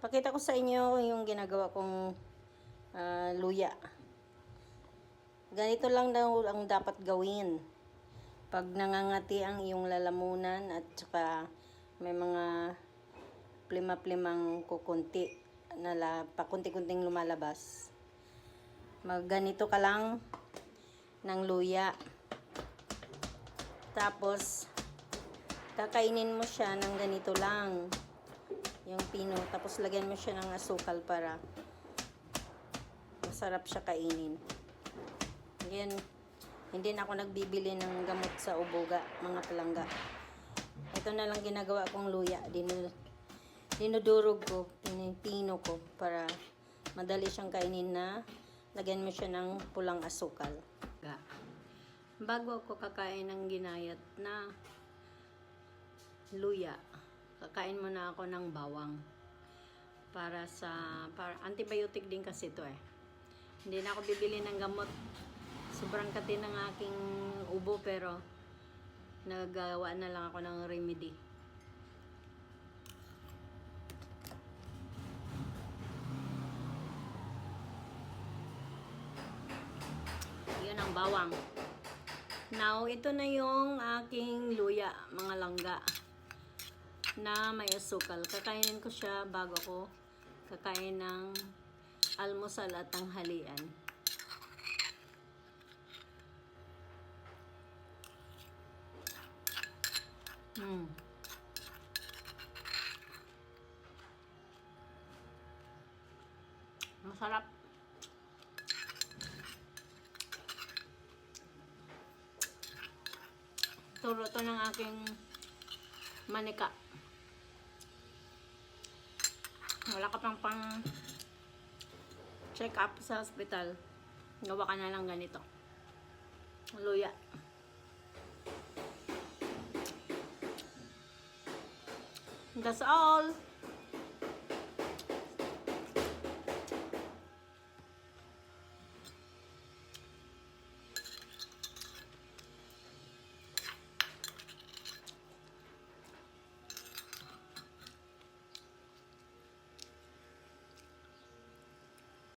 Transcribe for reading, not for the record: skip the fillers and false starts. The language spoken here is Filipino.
Pakita ko sa inyo yung ginagawa kong luya. Ganito lang daw ang dapat gawin pag nangangati ang iyong lalamunan at saka may mga plima-plimang kukunti na pakunti-kunting lumalabas. Magganito ka lang ng luya. Tapos kakainin mo siya ng ganito lang. Yung pino. Tapos lagyan mo siya ng asukal para masarap siya kainin. Yan. Hindi na ako nagbibili ng gamot sa uboga, mga palangga. Ito na lang ginagawa kong luya. Dinudurog ko, pinipino ko para madali siyang kainin na lagyan mo siya ng pulang asukal. Bago ako kakain ng ginayat na luya, kakain muna ako ng bawang. Para antibiotic din kasi ito eh. Hindi na ako bibili ng gamot. Sobrang kati ng aking ubo pero nagagawa na lang ako ng remedy. Yan ang bawang. Now, ito na yung aking luya, mga langga, na may asukal. Kakainin ko siya bago ko kakain ng almusal at tanghalian. Masarap. Turo to ng aking manika. Wala ka pang check up sa hospital. Gawa ka na lang ganito. Luya. That's all.